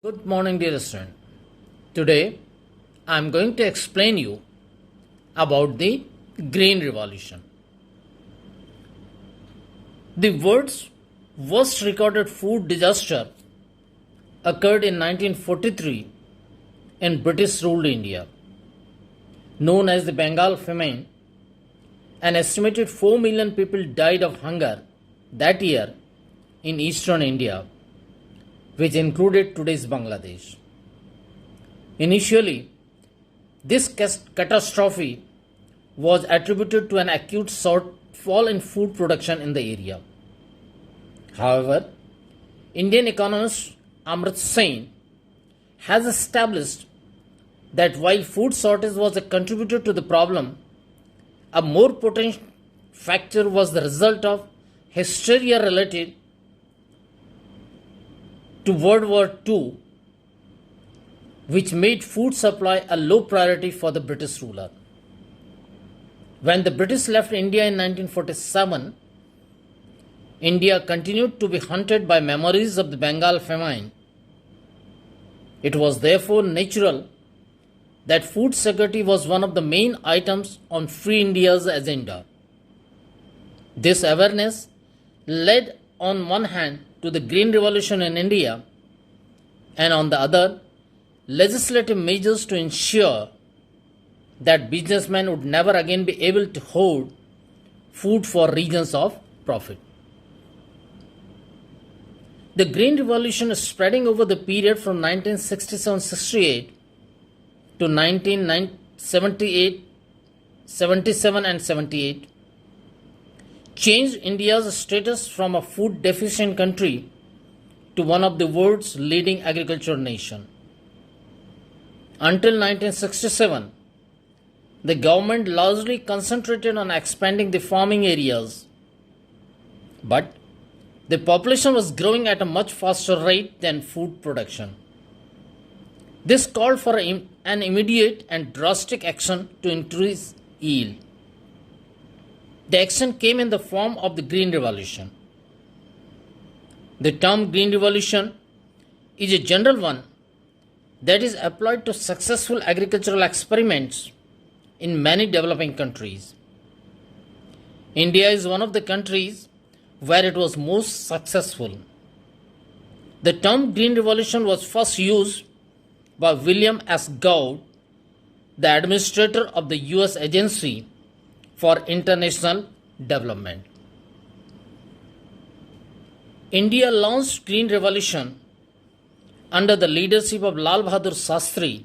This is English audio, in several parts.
Good morning, dear student. Today I am going to explain you about the Green Revolution. The world's worst recorded food disaster occurred in 1943 in British ruled India. Known as the Bengal famine, an estimated 4 million people died of hunger that year in eastern India, which included today's Bangladesh. Initially, this catastrophe was attributed to an acute shortfall in food production in the area. However, Indian economist Amrit Sen has established that while food shortage was a contributor to the problem, a more potent factor was the result of hysteria related to World War II, which made food supply a low priority for the British ruler. When the British left India in 1947, India continued to be haunted by memories of the Bengal famine. It was therefore natural that food security was one of the main items on Free India's agenda. This awareness led on one hand to the Green Revolution in India and on the other, legislative measures to ensure that businessmen would never again be able to hoard food for reasons of profit. The Green Revolution is spreading over the period from 1967-68 to 1978, 77 and 78, changed India's status from a food deficient country to one of the world's leading agricultural nation. Until 1967, the government largely concentrated on expanding the farming areas, but the population was growing at a much faster rate than food production. This called for an immediate and drastic action to increase yield. The action came in the form of the Green Revolution. The term Green Revolution is a general one that is applied to successful agricultural experiments in many developing countries. India is one of the countries where it was most successful. The term Green Revolution was first used by William S. Gould, the administrator of the US Agency for International Development. India launched Green Revolution under the leadership of Lal Bahadur Shastri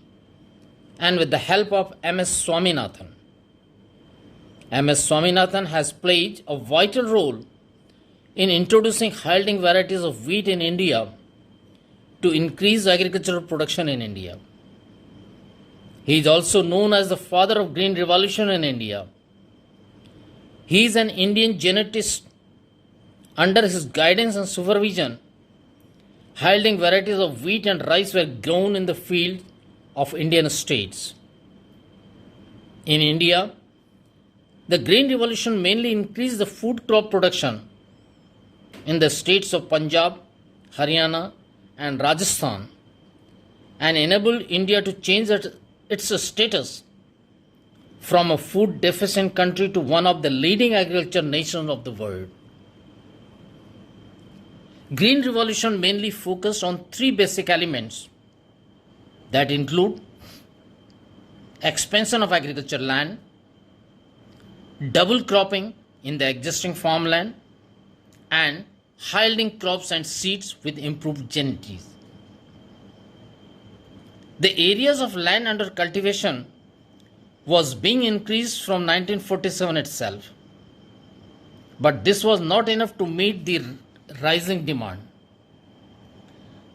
and with the help of M.S. Swaminathan. M.S. Swaminathan has played a vital role in introducing high-yielding varieties of wheat in India to increase agricultural production in India. He is also known as the father of Green Revolution in India. He is an Indian geneticist. Under his guidance and supervision, high-yielding varieties of wheat and rice were grown in the fields of Indian states. In India, the Green Revolution mainly increased the food crop production in the states of Punjab, Haryana, and Rajasthan and enabled India to change its status from a food deficient country to one of the leading agriculture nations of the world. Green Revolution mainly focused on three basic elements that include expansion of agricultural land, double cropping in the existing farmland, and high-yielding crops and seeds with improved genetics. The areas of land under cultivation was being increased from 1947 itself, but this was not enough to meet the rising demand.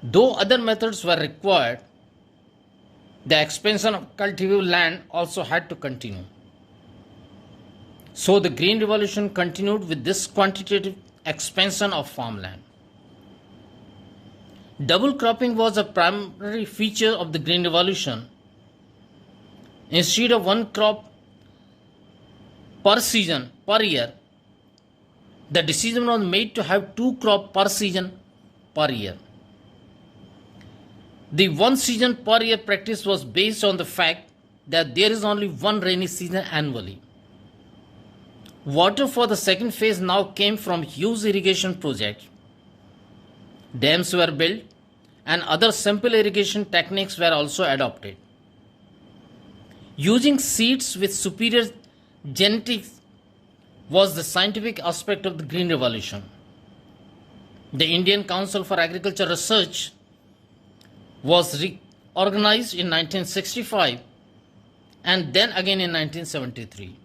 Though other methods were required, the expansion of cultivable land also had to continue. So the Green Revolution continued with this quantitative expansion of farmland. Double cropping was a primary feature of the Green Revolution. Instead of one crop per season, per year, the decision was made to have two crops per season per year. The one season per year practice was based on the fact that there is only one rainy season annually. Water for the second phase now came from huge irrigation projects. Dams were built and other simple irrigation techniques were also adopted. Using seeds with superior genetics was the scientific aspect of the Green Revolution. The Indian Council for Agriculture Research was reorganized in 1965 and then again in 1973.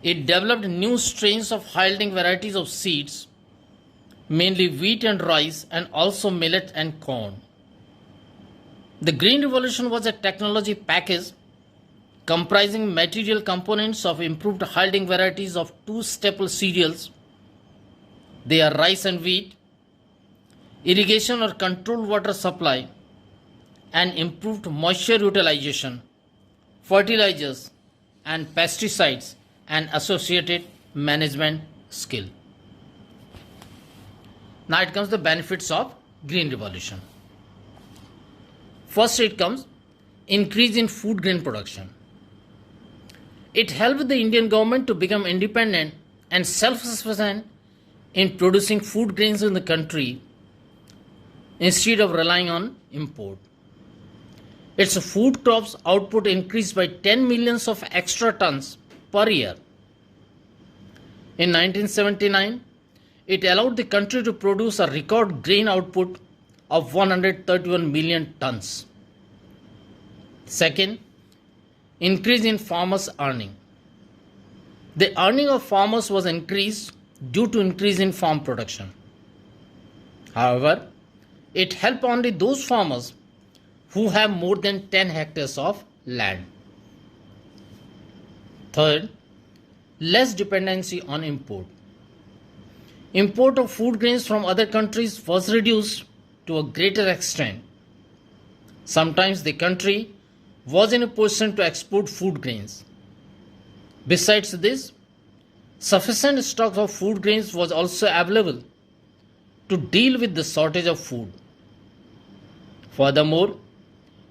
It developed new strains of high-yielding varieties of seeds, mainly wheat and rice, and also millet and corn. The Green Revolution was a technology package comprising material components of improved high-yielding varieties of two staple cereals. They are rice and wheat, irrigation or controlled water supply, and improved moisture utilization, fertilizers, and pesticides and associated management skill. Now it comes the benefits of Green Revolution. First it comes increase in food grain production. It helped the Indian government to become independent and self-sufficient in producing food grains in the country instead of relying on import. Its food crops output increased by 10 millions of extra tons per year. In 1979, it allowed the country to produce a record grain output of 131 million tons. Second, increase in farmers' earning. The earning of farmers was increased due to increase in farm production. However, it helped only those farmers who have more than 10 hectares of land. Third, less dependency on import. Import of food grains from other countries was reduced to a greater extent. Sometimes the country was in a position to export food grains. Besides this, sufficient stock of food grains was also available to deal with the shortage of food. Furthermore,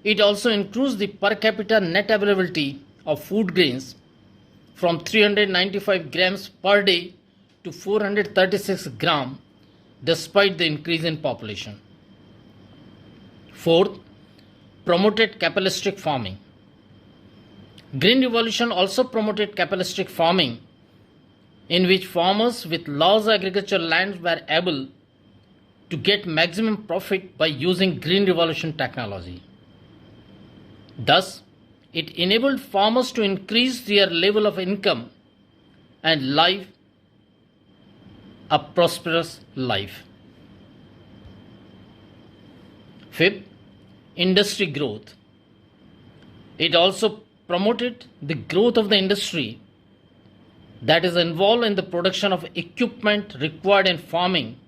it also increased the per capita net availability of food grains from 395 grams per day to 436 grams despite the increase in population. Fourth, promoted capitalistic farming. Green Revolution also promoted capitalistic farming in which farmers with large agricultural lands were able to get maximum profit by using Green Revolution technology. Thus, it enabled farmers to increase their level of income and live a prosperous life. Fifth, industry growth. It also promoted the growth of the industry that is involved in the production of equipment required in farming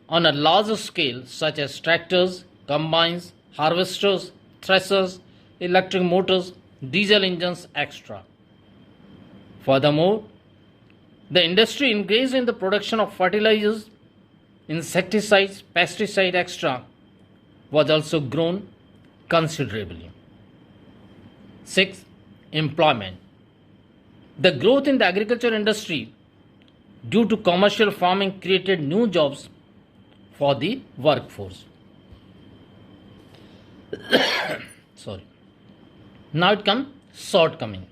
on a larger scale, such as tractors, combines, harvesters, threshers, electric motors, diesel engines, etc. Furthermore, the industry engaged in the production of fertilizers, insecticides, pesticides, etc. was also grown considerably. Sixth, employment. The growth in the agriculture industry due to commercial farming created new jobs for the workforce. Sorry. Now it comes shortcoming.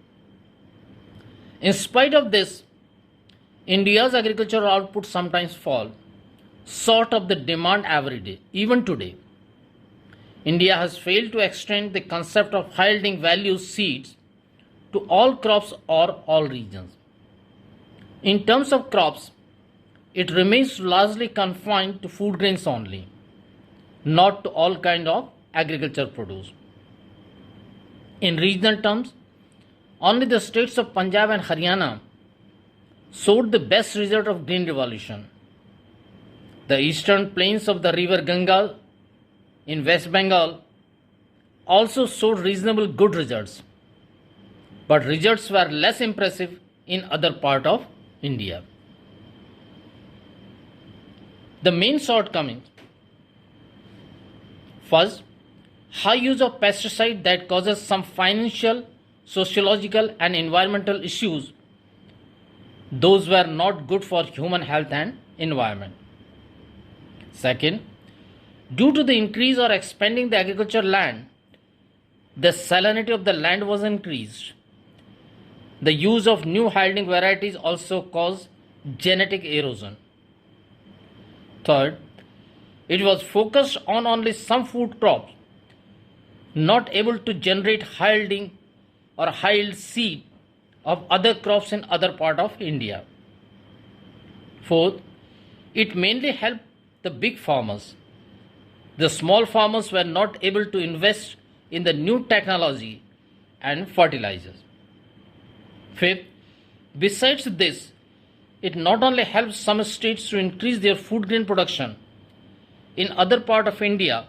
In spite of this, India's agricultural output sometimes fall short of the demand every day. Even today, India has failed to extend the concept of high-yielding value seeds to all crops or all regions. In terms of crops, it remains largely confined to food grains only, not to all kinds of agriculture produce. In regional terms, only the states of Punjab and Haryana showed the best result of Green Revolution. The eastern plains of the river Ganga in West Bengal also showed reasonable good results, but results were less impressive in other parts of India. The main shortcomings. First, high use of pesticide that causes some financial, sociological and environmental issues. Those were not good for human health and environment. Second, due to the increase or expanding the agricultural land, the salinity of the land was increased. The use of new yielding varieties also caused genetic erosion. Third, it was focused on only some food crops, not able to generate high yielding or high yield seed of other crops in other part of India. Fourth, it mainly helped the big farmers. The small farmers were not able to invest in the new technology and fertilizers. Fifth, besides this, it not only helps some states to increase their food grain production, in other part of India,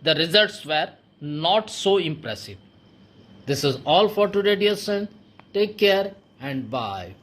the results were not so impressive. This is all for today, dear friends. Take care and bye.